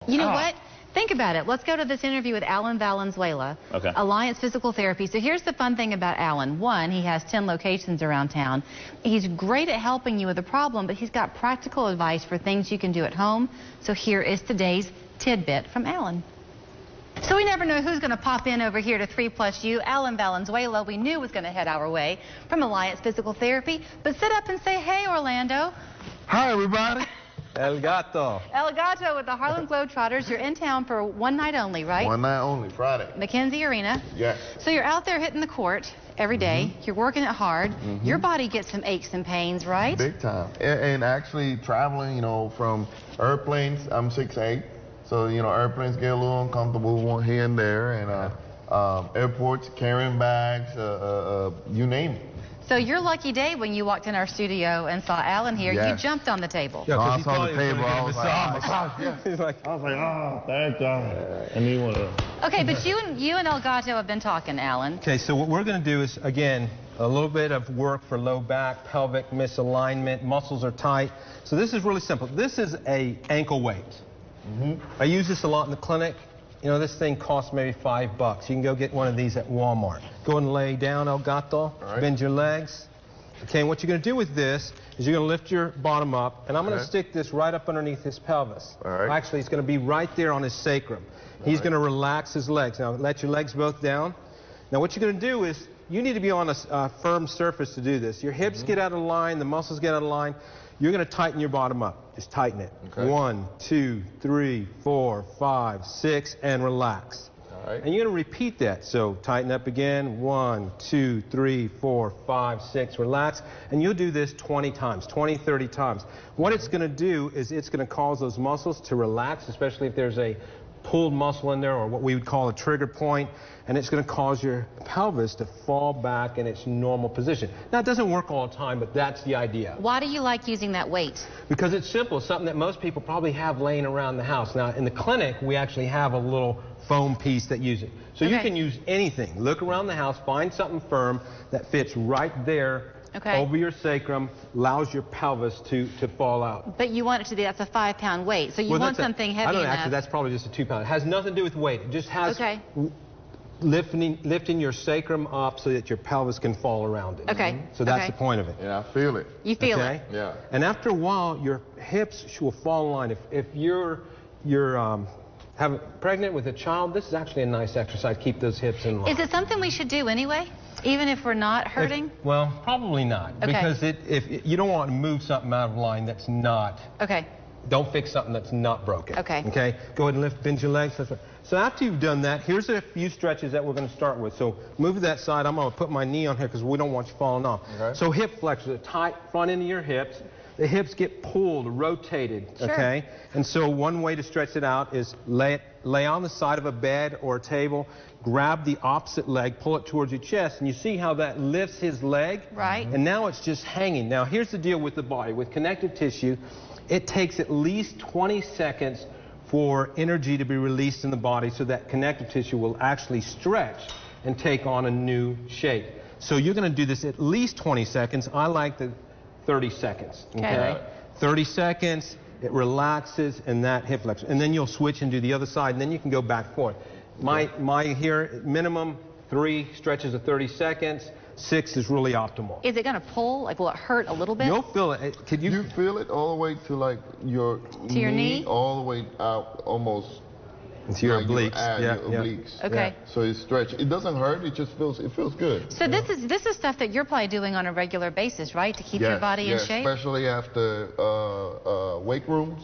You know what? Think about it. Let's go to this interview with Allan Valenzuela, Alliance Physical Therapy. So here's the fun thing about Allan. One, he has 10 locations around town. He's great at helping you with a problem, but he's got practical advice for things you can do at home. So here is today's tidbit from Allan. So we never know who's going to pop in over here to 3+U. Allan Valenzuela, we knew was going to head our way from Alliance Physical Therapy. But sit up and say, hey, Orlando. Hi, everybody. El Gato. El Gato with the Harlem Globetrotters. You're in town for one night only, right? One night only, Friday. McKenzie Arena. Yes. So you're out there hitting the court every day. You're working it hard. Your body gets some aches and pains, right? Big time. And actually traveling, you know, from airplanes, I'm 6'8", so, you know, airplanes get a little uncomfortable one here and there, and airports, carrying bags, you name it. So your lucky day when you walked in our studio and saw Allan here, you jumped on the table. Yeah, I saw the table, I was like, oh my gosh, I was like, oh, thank God. And you want to... Okay, but you and El Gato have been talking, Allan. Okay, so what we're going to do is, again, a little bit of work for low back, pelvic misalignment, muscles are tight. So this is really simple. This is a ankle weight. I use this a lot in the clinic. You know, this thing costs maybe $5. You can go get one of these at Walmart. Go and lay down, El Gato. Bend your legs. Okay, and what you're going to do with this is you're going to lift your bottom up, and I'm going to stick this right up underneath his pelvis. Actually, it's going to be right there on his sacrum. He's going to relax his legs. Now, let your legs both down. Now, what you're going to do is you need to be on a firm surface to do this. Your hips get out of line, the muscles get out of line. You're going to tighten your bottom up. Just tighten it. 1, 2, 3, 4, 5, 6, and relax. And you're going to repeat that. So tighten up again. 1, 2, 3, 4, 5, 6. Relax. And you'll do this 20 times, 20, 30 times. What it's going to do is it's going to cause those muscles to relax, especially if there's a pulled muscle in there, or what we would call a trigger point, and it's going to cause your pelvis to fall back in its normal position. Now, it doesn't work all the time, but that's the idea. Why do you like using that weight? Because it's simple. It's something that most people probably have laying around the house. Now, in the clinic, we actually have a little foam piece that uses it. So you can use anything. Look around the house, find something firm that fits right there over your sacrum, allows your pelvis to fall out. But you want it to be, that's a 5-pound weight, so you want something heavy enough. Actually, that's probably just a 2-pound. It has nothing to do with weight. It just has lifting your sacrum up so that your pelvis can fall around it. So that's the point of it. Yeah, I feel it. You feel it? Yeah. And after a while, your hips will fall in line. If you're pregnant with a child, this is actually a nice exercise. Keep those hips in line. Is it something we should do anyway? Even if we're not hurting? Well, probably not. Because if you don't want to move something out of line that's not. Don't fix something that's not broken. Okay? Go ahead and bend your legs. So after you've done that, here's a few stretches that we're going to start with. So move to that side. I'm going to put my knee on here because we don't want you falling off. So hip flexors, the tight front end of your hips. The hips get pulled, rotated, And so one way to stretch it out is lay on the side of a bed or a table, grab the opposite leg, pull it towards your chest, and you see how that lifts his leg? And now it's just hanging. Now here's the deal with the body. With connective tissue, it takes at least 20 seconds for energy to be released in the body so that connective tissue will actually stretch and take on a new shape. So you're going to do this at least 20 seconds. I like the 30 seconds. 30 seconds, it relaxes in that hip flexor. And then you'll switch and do the other side, and then you can go back and forth. My here, minimum 3 stretches of 30 seconds. 6 is really optimal. Is it going to pull? Like, will it hurt a little bit? You'll feel it. Could you feel it all the way to like your knee, all the way out almost into your obliques? Your obliques. So it's stretch. It doesn't hurt. It just feels good. So this is stuff that you're probably doing on a regular basis, right? To keep your body in shape. Especially after weight rooms,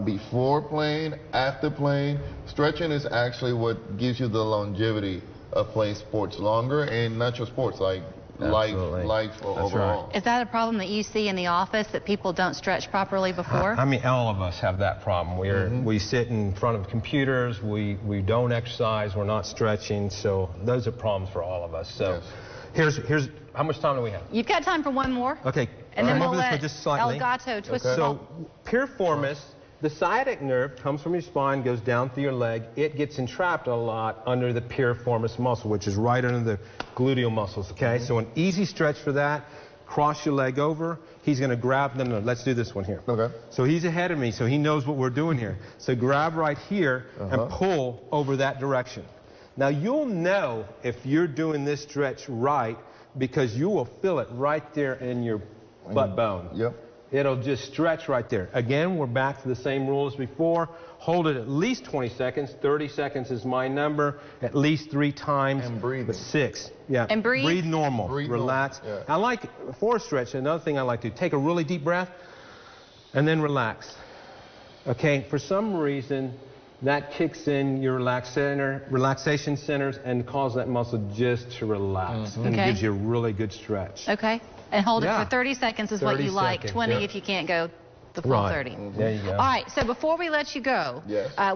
before playing, after playing. Stretching is actually what gives you the longevity of playing sports longer, and not just sports, like life overall. Is that a problem that you see in the office, that people don't stretch properly before? I mean, all of us have that problem. We sit in front of computers, we don't exercise, we're not stretching, so those are problems for all of us. So here's how much time do we have? You've got time for one more. Okay. And then we'll let just El Gato twist it. So piriformis, the sciatic nerve comes from your spine, goes down through your leg. It gets entrapped a lot under the piriformis muscle, which is right under the gluteal muscles, So an easy stretch for that cross your leg over. He's going to grab, no, let's do this one here. Okay. So he's ahead of me, so he knows what we're doing here. So grab right here and pull over that direction. Now you'll know if you're doing this stretch right because you will feel it right there in your butt bone. Yep. It'll just stretch right there. Again, we're back to the same rule as before. Hold it at least 20 seconds. 30 seconds is my number. At least 3 times. And breathe. 6. Yeah. And breathe? Breathe normal. Breathe relax. Normal. Yeah. I like, for a stretch, another thing I like to do, take a really deep breath and then relax. Okay, for some reason, that kicks in your relaxation centers and causes that muscle just to relax. And it gives you a really good stretch. Okay. And hold it for 30 seconds is what you like. 20 if you can't go the full 30. There you go. All right, so before we let you go,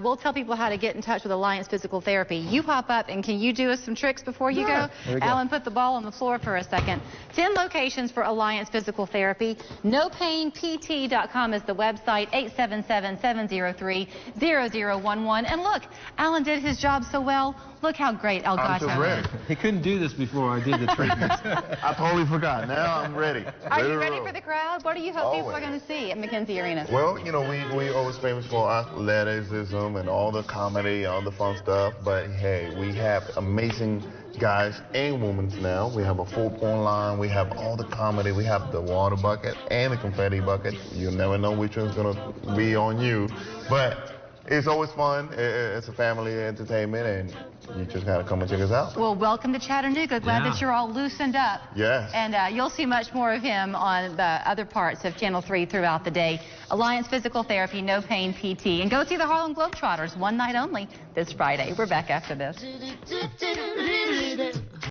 we'll tell people how to get in touch with Alliance Physical Therapy. You hop up, and can you do us some tricks before you go? Alan, put the ball on the floor for a second. 10 locations for Alliance Physical Therapy. NoPainPT.com is the website, 877-703-0011. And look, Alan did his job so well. Look how great El Gato is. He couldn't do this before I did the treatment. I totally forgot. Now I'm ready. Are you ready for the crowd? What do you hope people are going to see at McKenzie Arena? Well, you know, we always famous for athleticism and all the comedy, all the fun stuff. But hey, we have amazing guys and women now. We have a 4-point line. We have all the comedy. We have the water bucket and the confetti bucket. You'll never know which one's going to be on you. But it's always fun. It's a family entertainment, and you just got to come and check us out. Well, welcome to Chattanooga. Glad that you're all loosened up. Yes. And you'll see much more of him on the other parts of Channel 3 throughout the day. Alliance Physical Therapy, No Pain PT. And go see the Harlem Globetrotters, one night only this Friday. We're back after this.